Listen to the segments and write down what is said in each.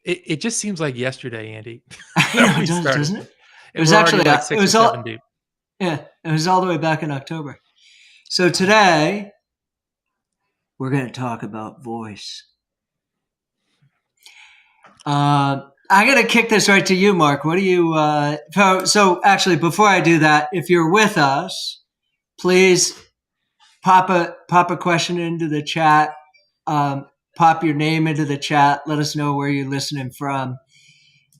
It just seems like yesterday, Andy, I that know we it does, started, doesn't it? It and was we're already actually like it 6 or was 7 all deep. yeah, it was all the way back in October. So Wow. today we're going to talk about voice. I'm going to kick this right to you, Mark. What do you? So actually, before I do that, if you're with us, please pop a question into the chat. Um, Pop your name into the chat. Let us know where you're listening from.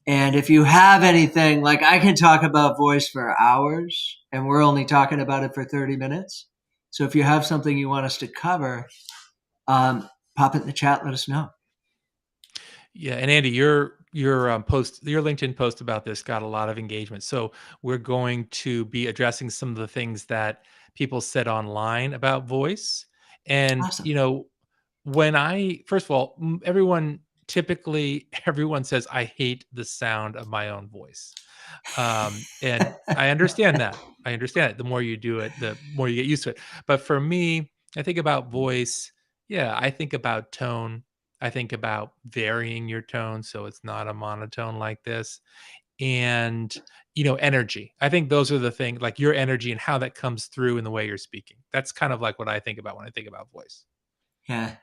And if you have anything, like I can talk about voice for hours, and we're only talking about it for 30 minutes. So if you have something you want us to cover, pop it in the chat. Let us know. Yeah, and Andy, your LinkedIn post about this got a lot of engagement. So we're going to be addressing some of the things that people said online about voice. And Awesome. when I first of all, everyone typically everyone says I hate the sound of my own voice. And I understand that. I understand it. The more you do it, the more you get used to it. But for me, I think about voice. Yeah, I think about tone. I think about varying your tone so it's not a monotone like this. And energy. I think those are the things, like your energy and how that comes through in the way you're speaking. That's kind of like what I think about when I think about voice. Yeah.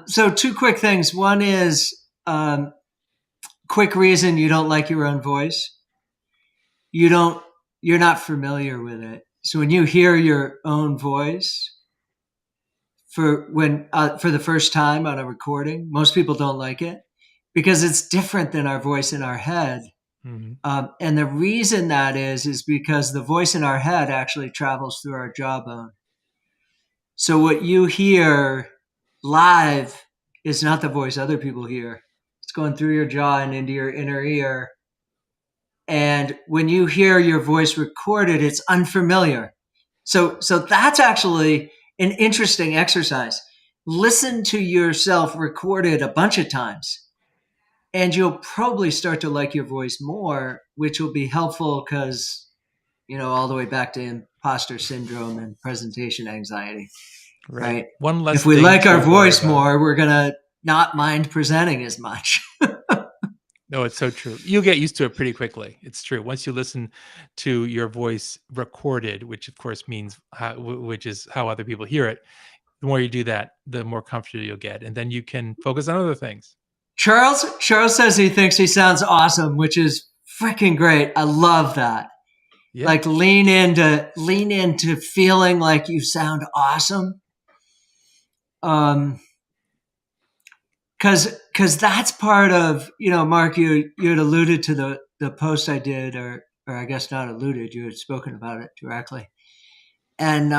So two quick things. One is, quick reason you don't like your own voice. You don't, you're not familiar with it. So when you hear your own voice for the first time on a recording, most people don't like it because it's different than our voice in our head. Mhm. And the reason that is because the voice in our head actually travels through our jawbone. So what you hear live is not the voice other people hear. It's going through your jaw and into your inner ear. And when you hear your voice recorded, it's unfamiliar. So that's actually an interesting exercise. Listen to yourself recorded a bunch of times, and you'll probably start to like your voice more, which will be helpful because, all the way back to imposter syndrome and presentation anxiety, Right. right? One If less we thing like our to worry voice about. more, we're going to not mind presenting as much. No, it's so true. You'll get used to it pretty quickly. It's true. Once you listen to your voice recorded, which of course means which is how other people hear it, the more you do that, the more comfortable you'll get, and then you can focus on other things. Charles says he thinks he sounds awesome, which is freaking great. I love that. Yeah. Like lean into feeling like you sound awesome. Because that's part of, Mark, you had alluded to the post I did, or I guess not alluded, you had spoken about it directly. And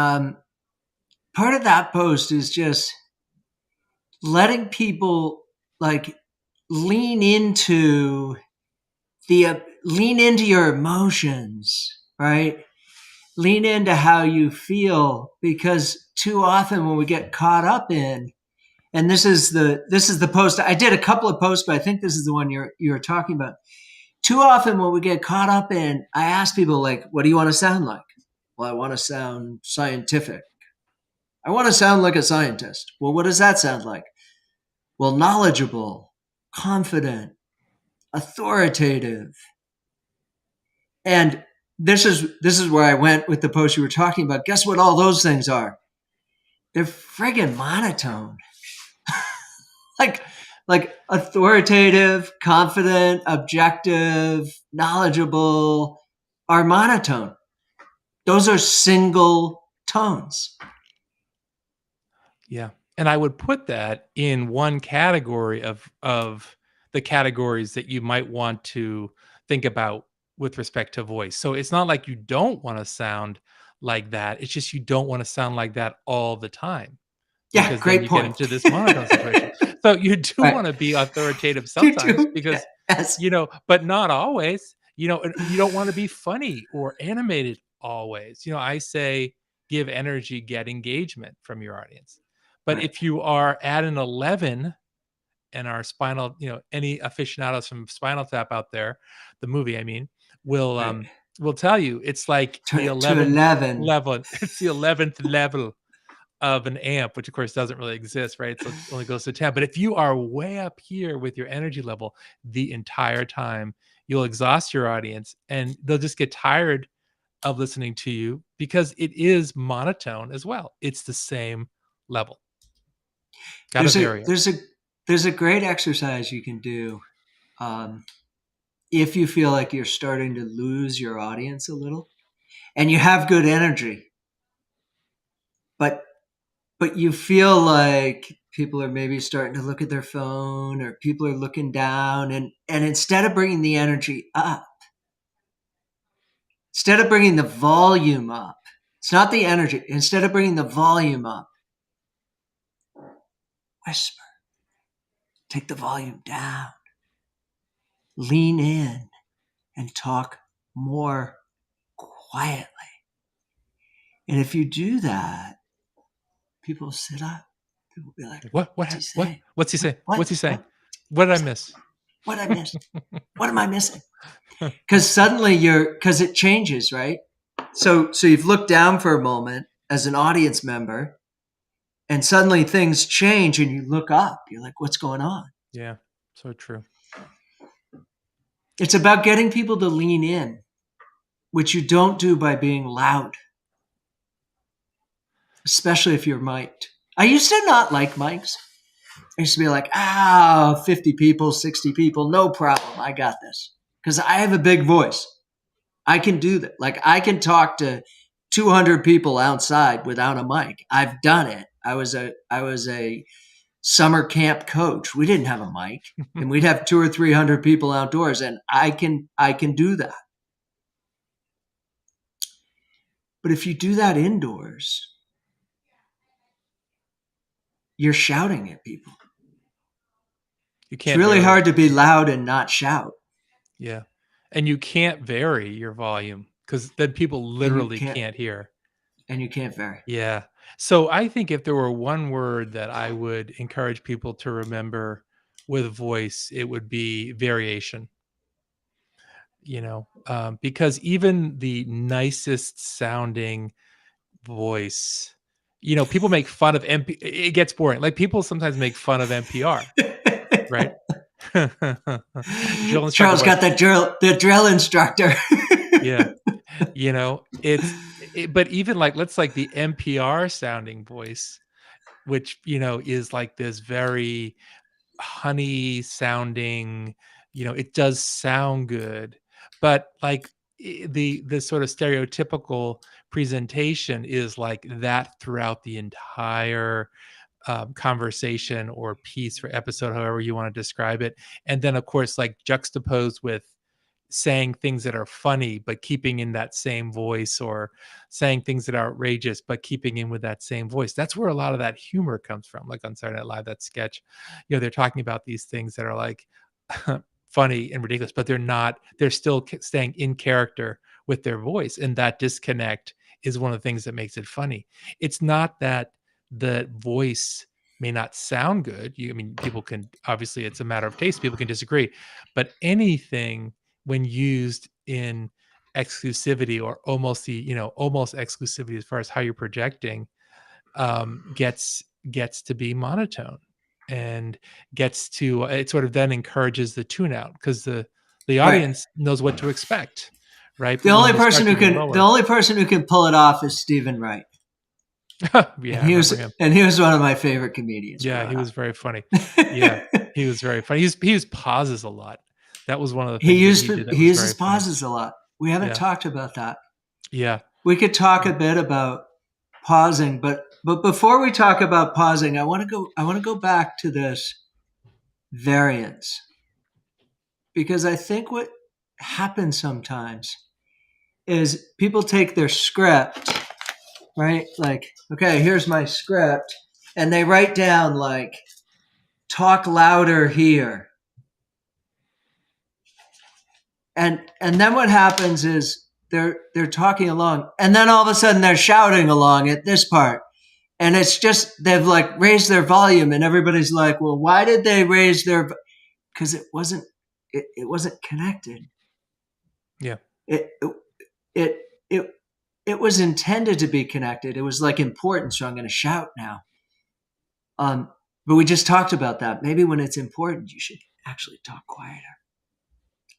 part of that post is just letting people like lean into lean into your emotions, right? Lean into how you feel, because too often when we get caught up in, and this is the post I did, a couple of posts, but I think this is the one you're talking about. Too often when we get caught up in, I ask people, like, what do you want to sound like? Well, I want to sound scientific. I want to sound like a scientist. Well, what does that sound like? Well, knowledgeable, confident, authoritative. And this is where I went with the post you were talking about. Guess what all those things are? They're friggin' monotone. like like authoritative, confident, objective, knowledgeable are monotone. Those are single tones. Yeah. And I would put that in one category of the categories that you might want to think about with respect to voice. So it's not like you don't want to sound like that. It's just you don't want to sound like that all the time, Yeah, because then great you get point. into this monotone situation. So you do Right. want to be authoritative You sometimes do. because Yes. but not always. And you don't want to be funny or animated always. I say give energy, get engagement from your audience. But Right. if you are at an 11 and our spinal, any aficionados from Spinal Tap out there, the movie, I mean, will Right. will tell you it's like the To 11th 11. level. It's the 11th level of an amp, which of course doesn't really exist, right? So it only goes to 10. But if you are way up here with your energy level the entire time, you'll exhaust your audience and they'll just get tired of listening to you because it is monotone as well. It's the same level. Got to There's a vary it. there's a there's a great exercise you can do um, if you feel like you're starting to lose your audience a little, and you have good energy, but you feel like people are maybe starting to look at their phone or people are looking down, and instead of bringing the energy up, instead of bringing the volume up, it's not the energy, instead of bringing the volume up, whisper, take the volume down, lean in and talk more quietly. And if you do that, people sit up. People will be like, "What's he saying? What's he saying? What's he saying? What? What did I What's that? miss? What did I miss? What am I missing?" Because suddenly because it changes, right? So you've looked down for a moment as an audience member, and suddenly things change, and you look up. You're like, "What's going on?" Yeah, so true. It's about getting people to lean in, which you don't do by being loud, especially if you're mic'd. I used to not like mics. I used to be like, 50 people, 60 people, no problem. I got this. Because I have a big voice. I can do that. Like, I can talk to 200 people outside without a mic. I've done it. I was a summer camp coach. We didn't have a mic, and we'd have 200 or 300 people outdoors, and I can do that. But if you do that indoors, you're shouting at people. You It's can't really vary it. hard to be loud and not shout, Yeah. And you can't vary your volume because then people and you literally can't can't hear. vary. Yeah. So I think if there were one word that I would encourage people to remember with voice, it would be variation, because even the nicest sounding voice, people make fun of it gets boring. Like people sometimes make fun of NPR, right? Drill instructor Charles voice. got the drill instructor. Yeah. But even like let's like the NPR sounding voice, which is like this very honey sounding, it does sound good, but like the sort of stereotypical presentation is like that throughout the entire conversation or piece or episode, however you want to describe it. And then, of course, like juxtaposed with saying things that are funny, but keeping in that same voice, or saying things that are outrageous, but keeping in with that same voice. That's where a lot of that humor comes from. Like on Saturday Night Live, that sketch, they're talking about these things that are like funny and ridiculous, but they're still staying in character with their voice. And that disconnect is one of the things that makes it funny. It's not that the voice may not sound good. I mean, people can obviously, it's a matter of taste. People can disagree, but anything when used in exclusivity or almost almost exclusivity as far as how you're projecting, gets to be monotone, and gets to it sort of then encourages the tune out because the Right. audience knows what to expect, right? The But when only you start person to who go can the lower, only person who can pull it off is Stephen Wright. yeah, And I he remember was him. and he was one of my favorite comedians Yeah, growing he up. was very funny. Yeah, he was very funny. He used pauses a lot. That was one of the he things that used he did that he was uses very funny. pauses a lot. We haven't Yeah, talked about that. yeah. We could talk a bit about pausing, but before we talk about pausing, I want to go back to this variance, because I think what happens sometimes is people take their script, right? Like, okay, here's my script, and they write down like, talk louder here. And then what happens is they're talking along, and then all of a sudden they're shouting along at this part. And it's just they've like raised their volume, and everybody's like, well, why did they raise their, because it wasn't connected. Yeah. It it it it was intended to be connected. It was like important, so I'm going to shout now. Um, but we just talked about that. Maybe when it's important, you should actually talk quieter.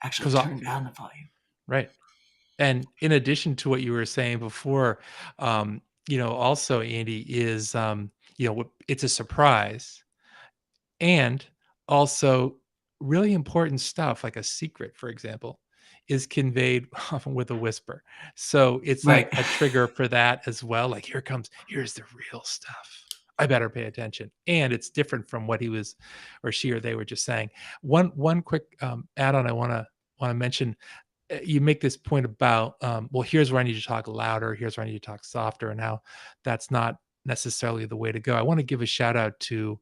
Actually, because turn down the volume. right. And in addition to what you were saying before, also Andy is, it's a surprise. And also, really important stuff, like a secret, for example, is conveyed often with a whisper. So it's Right. like a trigger for that as well. Like, here's the real stuff. I better pay attention. And it's different from what he was or she or they were just saying. One quick add-on I wanna mention. You make this point about, well, here's where I need to talk louder, here's where I need to talk softer, and how that's not necessarily the way to go. I want to give a shout out to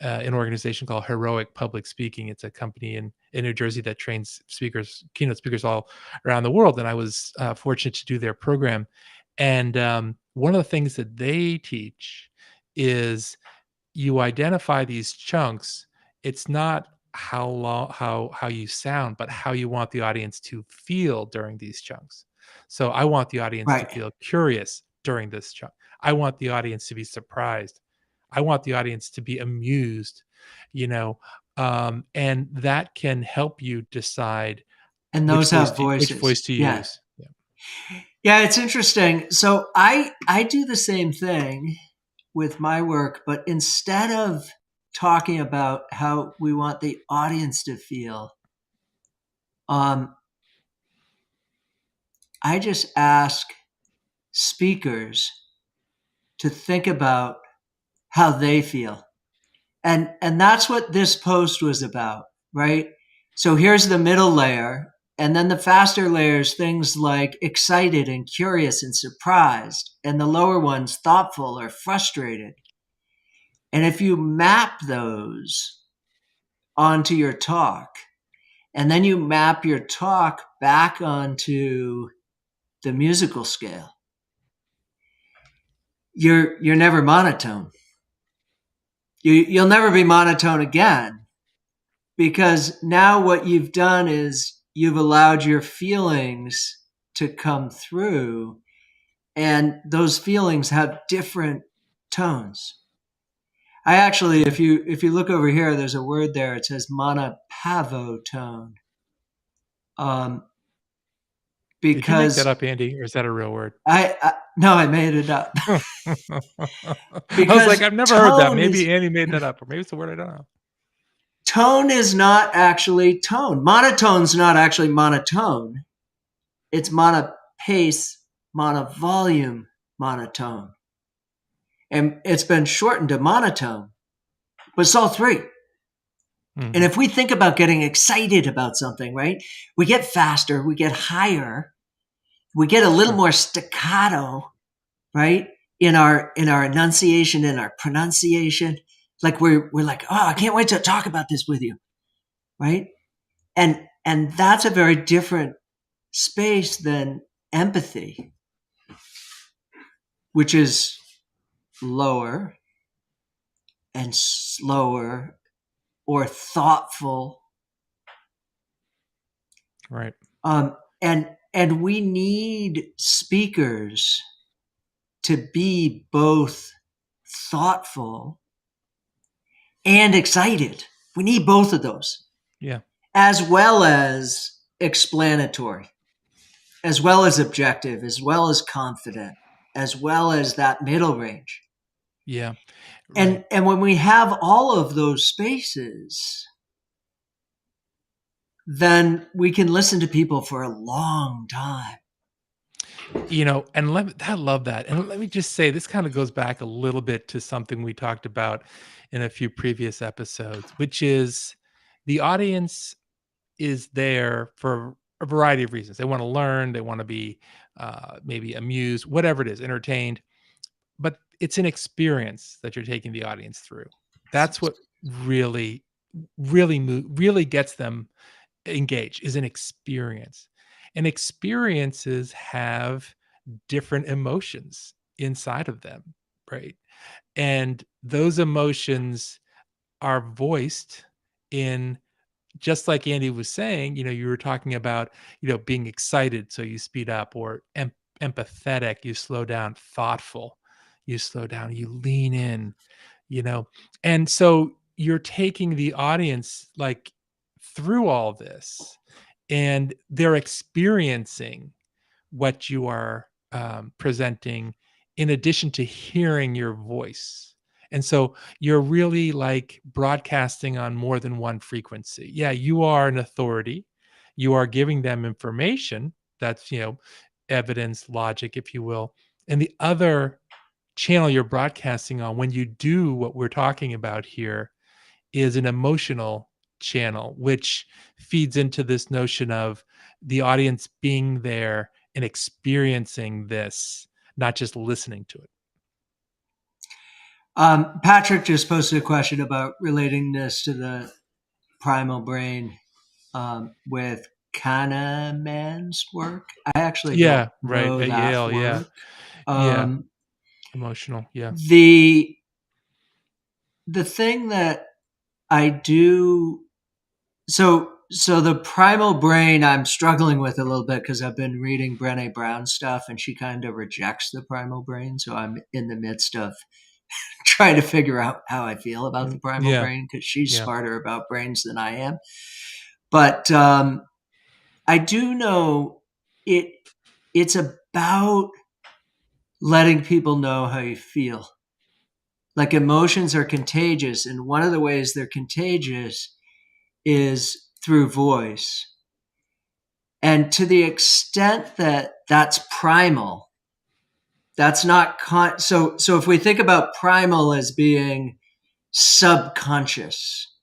an organization called Heroic Public Speaking. It's a company in New Jersey that trains speakers, keynote speakers all around the world. And I was fortunate to do their program. And one of the things that they teach is you identify these chunks. It's not how long how you sound, but how you want the audience to feel during these chunks. So I want the audience to Right. feel curious during this chunk. I want the audience to be surprised. I want the audience to be amused, you know, and that can help you decide And those have which voices. voice to Yeah. use. Yeah. Yeah, it's interesting. So I do the same thing with my work, but instead of talking about how we want the audience to feel, um, I just ask speakers to think about how they feel. And that's what this post was about, right? So here's the middle layer, and then the faster layers, things like excited and curious and surprised, and the lower ones thoughtful or frustrated. And if you map those onto your talk, and then you map your talk back onto the musical scale, you're never monotone. You'll never be monotone again, because now what you've done is you've allowed your feelings to come through, and those feelings have different tones. I actually, Okay. if you look over here, there's a word there. It says monopavotone, um, Did you make that because up, Andy, or is that a real word? I no, I made it up. I was like, Because I've never heard that. tone Maybe is Andy made that up, or maybe it's a word I don't know. tone is not actually tone. Monotone's not actually monotone. It's monopace, monovolume, monotone. And it's been shortened to monotone, but it's all three. And Mhm. if we think about getting excited about something, right, we get faster, we get higher, we get a little Sure. more staccato, right, in our enunciation, in our pronunciation. Like we're like, oh, I can't wait to talk about this with you, right? And that's a very different space than empathy, which is lower and slower or thoughtful. Right. And we need speakers to be both thoughtful and excited. We need both of those, Yeah. as well as explanatory, as well as objective, as well as confident, as well as that middle range. Yeah. Right. And when we have all of those spaces, then we can listen to people for a long time. And I love that. And let me just say, this kind of goes back a little bit to something we talked about in a few previous episodes, which is the audience is there for a variety of reasons. They want to learn, they want to be maybe amused, whatever it is, entertained. But it's an experience that you're taking the audience through. That's what really, really gets them engaged, is an experience. And experiences have different emotions inside of them, right? And those emotions are voiced in, just like Andy was saying, you were talking about, being excited, so you speed up, or empathetic, you slow down thoughtful, you slow down, you lean in, you know? And so you're taking the audience, like, through all this, and they're experiencing what you are, presenting in addition to hearing your voice. And so you're really, like, broadcasting on more than one frequency. Yeah, you are an authority. You are giving them information that's, evidence, logic, if you will. And the other channel you're broadcasting on when you do what we're talking about here is an emotional channel, which feeds into this notion of the audience being there and experiencing this, not just listening to it. Patrick just posted a question about relating this to the primal brain with Kahneman's work. I actually don't Yeah, right. know At that Yale, yeah. work. Yeah, Um, emotional, yeah. the the thing that I do so the primal brain I'm struggling with a little bit because I've been reading Brené Brown stuff and she kind of rejects the primal brain. So I'm in the midst of trying to figure out how I feel about the primal Yeah, brain because she's yeah, smarter about brains than I am. But I do know it. It's about letting people know how you feel. Like emotions are contagious, and one of the ways they're contagious is through voice. And to the extent that that's primal, that's not so if we think about primal as being subconscious,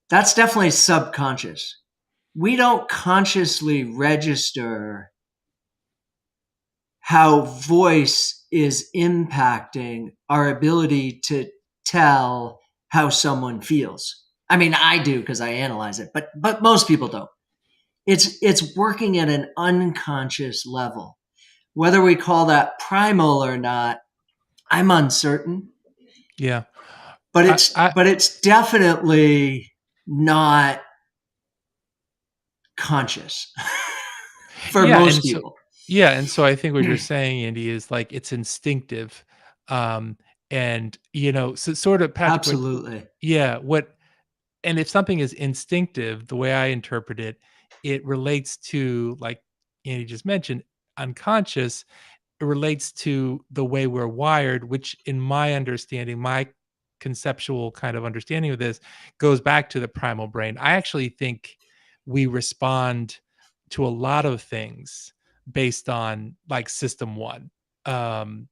that's definitely subconscious. We don't consciously register how voice is impacting our ability to tell how someone feels. I mean, I do because I analyze it, but most people don't. It's working at an unconscious level. Whether we call that primal or not, I'm uncertain, yeah. but I it's I but it's definitely not conscious for yeah, most and so people. yeah, and so I think what you're saying, Andy, is, like, it's instinctive, and, so sort of Patrick, what Absolutely. yeah, what and if something is instinctive, the way I interpret it, it relates to, like Andy just mentioned, unconscious. It relates to the way we're wired, which in my understanding, my conceptual kind of understanding of this goes back to the primal brain. I actually think we respond to a lot of things based on, like, system one. Um,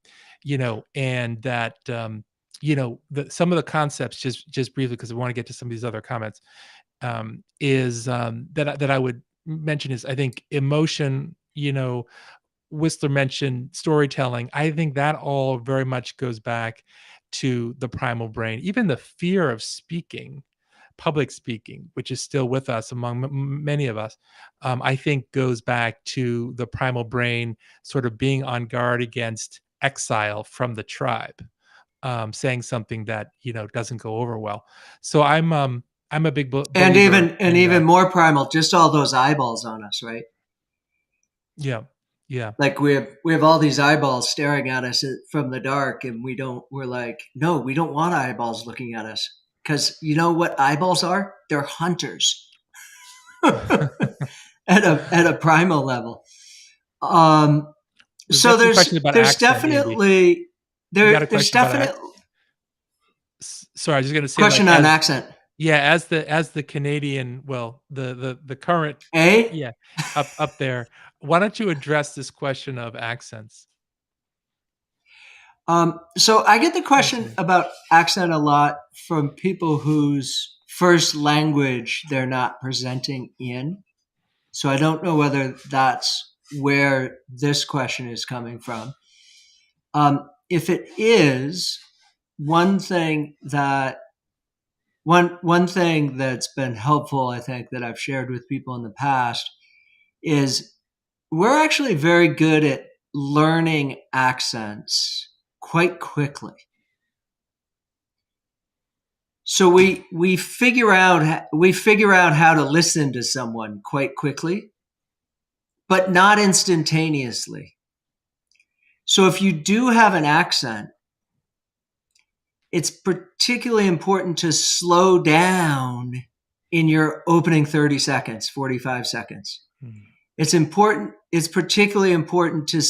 and that some of the concepts, just briefly, because I want to get to some of these other comments, is that I would mention is, I think, emotion. Whistler mentioned storytelling. I think that all very much goes back to the primal brain. Even the fear of speaking, public speaking, which is still with us among many of us, I think goes back to the primal brain sort of being on guard against exile from the tribe, saying something that doesn't go over well. So I'm a big And believer in even that. more primal, just all those eyeballs on us, right? Yeah, yeah. Like we have all these eyeballs staring at us from the dark, and we're like, no, we don't want eyeballs looking at us because you know what eyeballs are? They're hunters at a primal level. Um, We've so got some questions about there's accent, Andy. definitely We got a there's question about definite sorry, I was just gonna say, like, question on accent. as the Canadian, well, the current, A yeah, up there, why don't you address this question of accents? so I get the question Fascinating. about accent a lot from people whose first language they're not presenting in. So I don't know whether that's where this question is coming from. If it is, one thing that one thing that's been helpful, I think, that I've shared with people in the past is we're actually very good at learning accents quite quickly. So we figure out how to listen to someone quite quickly, but not instantaneously. So if you do have an accent, it's particularly important to slow down in your opening 30 seconds, 45 seconds. Mm. It's particularly important to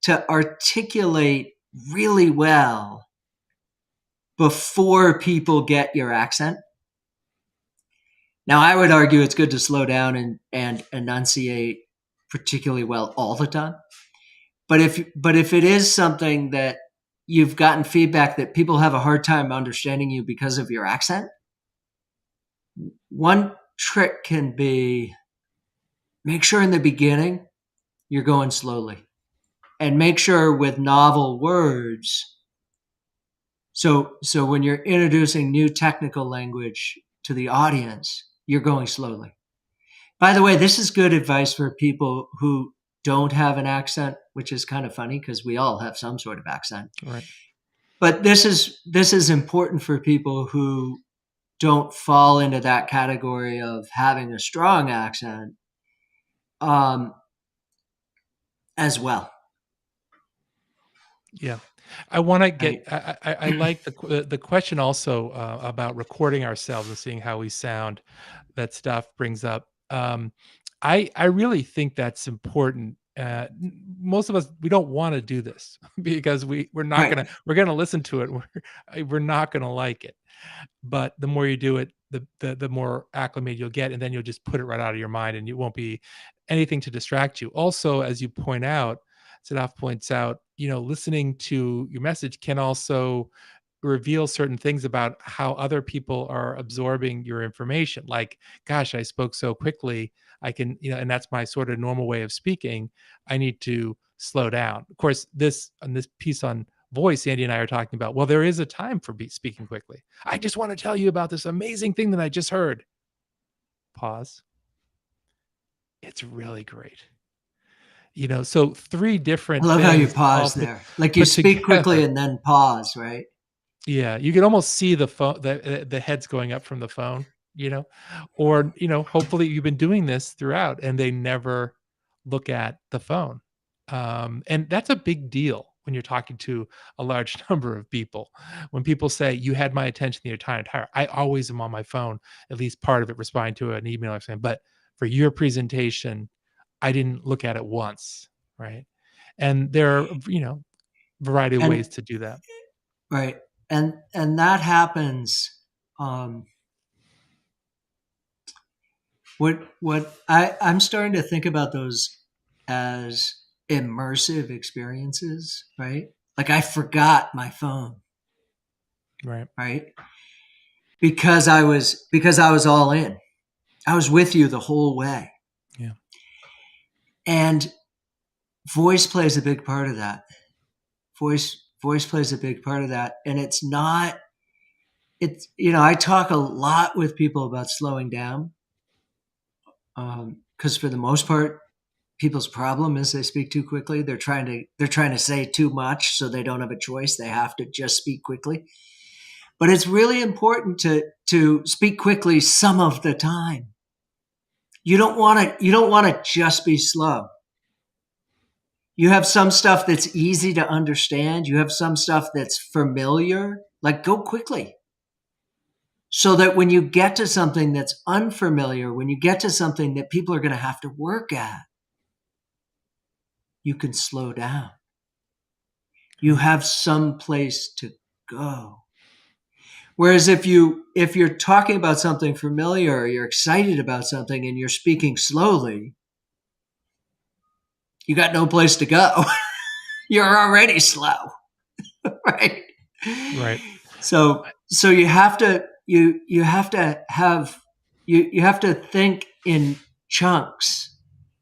to articulate really well before people get your accent. Now, I would argue it's good to slow down and enunciate particularly well all the time. But if it is something that you've gotten feedback that people have a hard time understanding you because of your accent, one trick can be make sure in the beginning you're going slowly, and make sure with novel words. So when you're introducing new technical language to the audience, you're going slowly. By the way, this is good advice for people who don't have an accent, which is kind of funny because we all have some sort of accent. Right. But this is important for people who don't fall into that category of having a strong accent, um, as well. Yeah. I want to Right? get. I like the question also about recording ourselves and seeing how we sound. That stuff brings up. I really think that's important. Most of us we don't want to do this because Right. we're gonna listen to it. We're not gonna like it. But the more you do it, the more acclimated you'll get, and then you'll just put it right out of your mind, and it won't be anything to distract you. Also, as you point out, Sadaf points out, listening to your message can also reveal certain things about how other people are absorbing your information. Like, gosh, I spoke so quickly. I can, and that's my sort of normal way of speaking. I need to slow down. Of course, this on this piece on voice, Andy and I are talking about, well, there is a time for speaking quickly. I just want to tell you about this amazing thing that I just heard. Pause. It's really great. So three I different love how you things all pause there. Like you put speak quickly together. and then pause, right? Yeah, you can almost see the phone, the heads going up from the phone, or hopefully you've been doing this throughout, and they never look at the phone, and that's a big deal when you're talking to a large number of people. When people say you had my attention the entire, I always am on my phone, at least part of it responding to an email or something. But for your presentation, I didn't look at it once, right? And there are variety of And ways to do that. right. And that happens. Um, I'm starting to think about those as immersive experiences, right? Like I forgot my phone, Right. right? Because I was all in. I was with you the whole way. Yeah. And voice plays a big part of that. Voice plays a big part of that. And I talk a lot with people about slowing down. Because for the most part, people's problem is they speak too quickly. They're trying to say too much, so they don't have a choice. They have to just speak quickly. But it's really important to speak quickly some of the time. You don't want to just be slow. You have some stuff that's easy to understand. You have some stuff that's familiar. Like go quickly. So that when you get to something that's unfamiliar, when you get to something that people are going to have to work at, you can slow down. You Right. have some place to go. Whereas if you're talking about something familiar or you're excited about something and you're speaking slowly, you got no place to go. You're already slow, right? Right. So you have to think in chunks.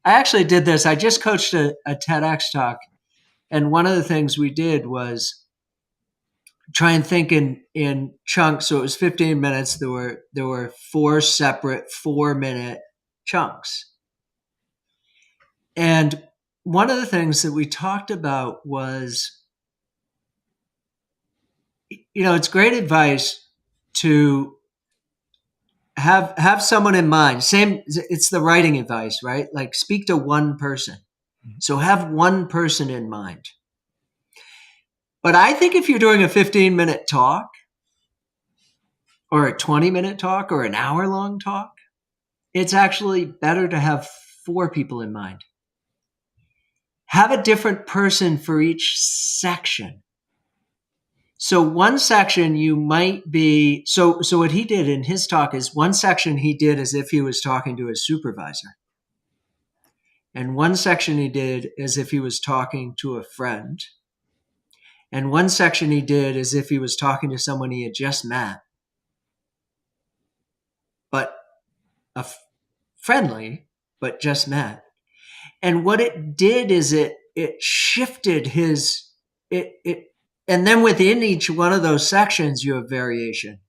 I actually did this. I just coached a TEDx talk, and one of the things we did was try and think in chunks. So it was 15 minutes. There were four separate 4-minute chunks. And one of the things that we talked about was, it's great advice to have someone in mind. Same, it's the writing advice, right? Like speak to one person. Mhm. So have one person in mind. But I think if you're doing a 15-minute talk or a 20-minute talk or an hour-long talk, it's actually better to have 4 people in mind. Have a different person for each section. So one section you might be, so what he did in his talk is one section he did as if he was talking to his supervisor. And one section he did as if he was talking to a friend. And one section he did as if he was talking to someone he had just met, but friendly, but just met. And what it did is it shifted it, and then within each one of those sections, you have variation.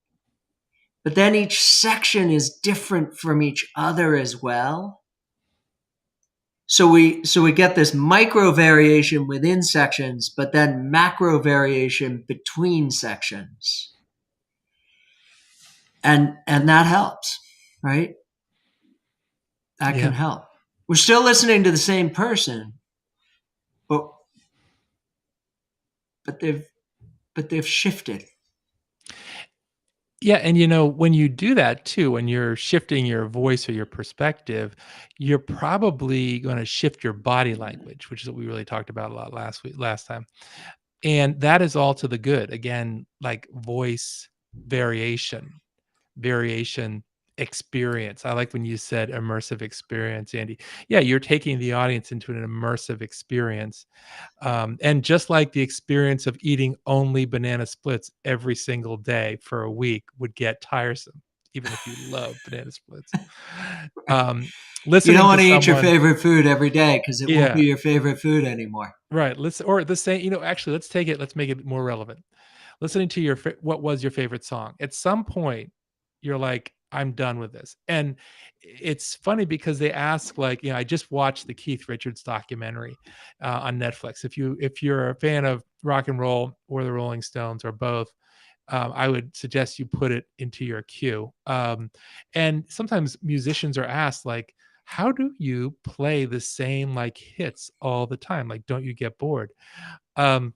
But then each section is different from each other as well. So we get this micro variation within sections, but then macro variation between sections. And that helps, right? That can Yeah. help. We're still listening to the same person, but they've shifted. Yeah, and when you do that too, when you're shifting your voice or your perspective, you're probably going to shift your body language, which is what we really talked about a lot last time. And that is all to the good. Again, like voice variation, variation experience. I like when you said immersive experience, Andy. Yeah, you're taking the audience into an immersive experience. And just like the experience of eating only banana splits every single day for a week would get tiresome, even if you love banana splits. Um, You don't Listening want to to eat your someone, favorite food every day because it won't be yeah, your favorite food anymore. right. Let's or the same. Actually, let's make it more relevant. Listening to what was your favorite song? At some point, you're like, I'm done with this. And it's funny because they ask, like, I just watched the Keith Richards documentary on Netflix. If you're a fan of rock and roll or the Rolling Stones or both, I would suggest you put it into your queue. And sometimes musicians are asked, like, how do you play the same like hits all the time? Like, don't you get bored? Um,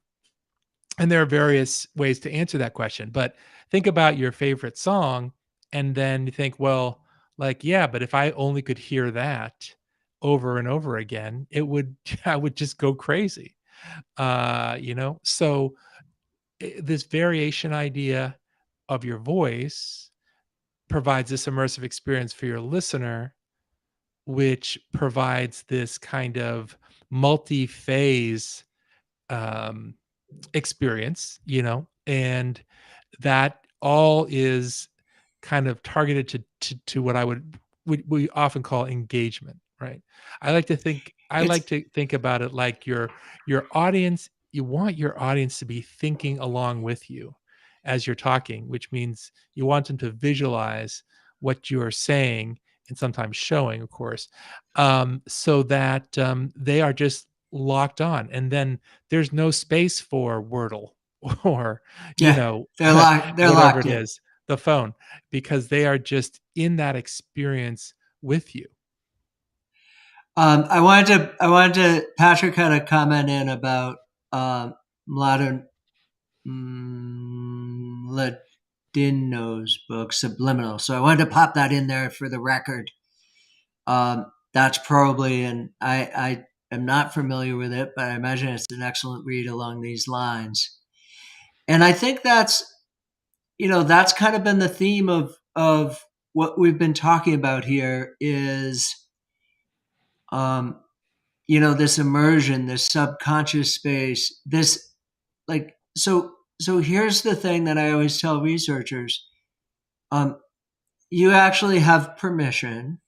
and there are various ways to answer that question, but think about your favorite song and then you think, well, like, yeah, but if I only could hear that over and over again, it would I would just go crazy. So this variation idea of your voice provides this immersive experience for your listener, which provides this kind of multi-phase um experience, and that all is kind of targeted to what we often call engagement, right? I like It's to think about it like your audience. You want your audience to be thinking along with you as you're talking, which means you want them to visualize what you're saying and sometimes showing, of course, so that they are just locked on, and then there's no space for Wordle or, you yeah, know, they're locked. They're whatever locked it in. is, the phone, because they are just in that experience with you. Patrick had a comment in about Mlado Ladino's book, Subliminal. So I wanted to pop that in there for the record. That's probably, and I am not familiar with it, but I imagine it's an excellent read along these lines. And I think that's kind of been the theme of what we've been talking about here is, um, this immersion, this subconscious space, this like so here's the thing that I always tell researchers. um, you actually have permission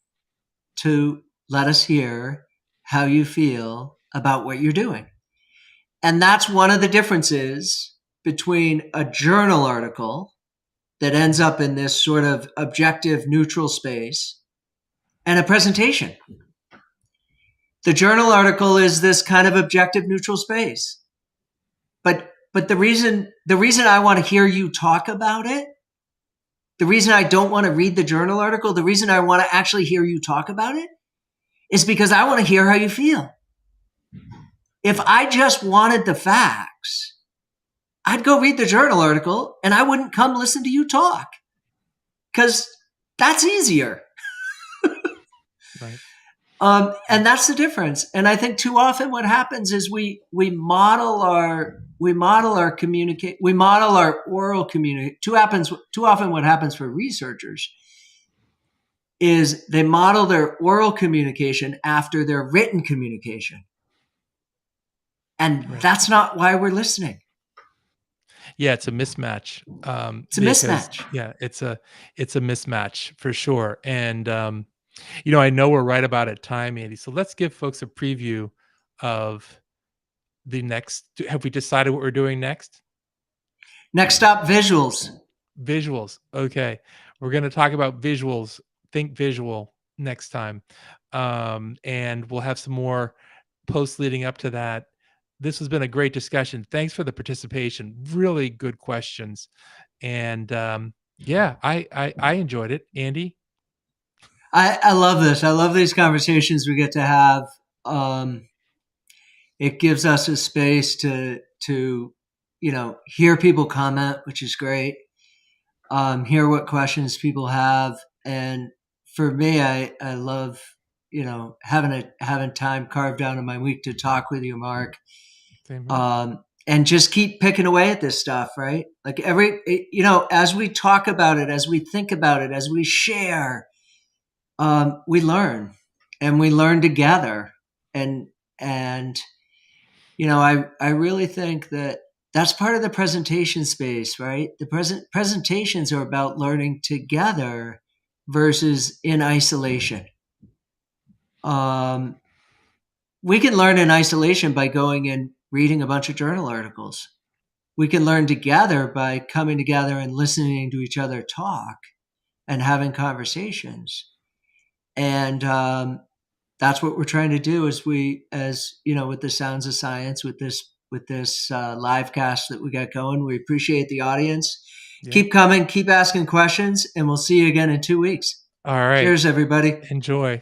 to let us hear how you feel about what you're doing, and that's one of the differences between a journal article that ends up in this sort of objective neutral space and a presentation. The journal article is this kind of objective neutral space, but the reason I want to hear you talk about it, the reason I don't want to read the journal article, the reason I want to actually hear you talk about it is because I want to hear how you feel. If I just wanted the facts, I'd go read the journal article and I wouldn't come listen to you talk because that's easier. Right. And that's the difference. And I think too often what happens is we model our communicate we model our oral communicate. Too often what happens for researchers is they model their oral communication after their written communication, and Right. that's not why we're listening. Yeah, it's a mismatch, It's a because mismatch. yeah, it's a mismatch for sure, and, I know we're right about at time, Andy, so let's give folks a preview of the next have we decided what we're doing next? Next up, visuals. Visuals, okay. We're gonna talk about visuals, think visual next time, and we'll have some more posts leading up to that. This has been a great discussion. Thanks for the participation, really good questions, and, yeah, I enjoyed it. Andy? I love this. I love these conversations we get to have. Um, it gives us a space to hear people comment, which is great. Hear what questions people have, and for me, I love having time carved out in my week to talk with you, Mark. Same here. And just keep picking away at this stuff, right? Like as we talk about it, as we think about it, as we share, we learn, and we learn together. And I really think that that's part of the presentation space, right? The presentations are about learning together versus in isolation. Um, we can learn in isolation by going and reading a bunch of journal articles. We can learn together by coming together and listening to each other talk and having conversations. And that's what we're trying to do with the Sounds of Science, with this live cast that we got going. We appreciate the audience. Yeah. Keep coming, keep asking questions, and we'll see you again in 2 weeks. Alright. Cheers, everybody. Enjoy.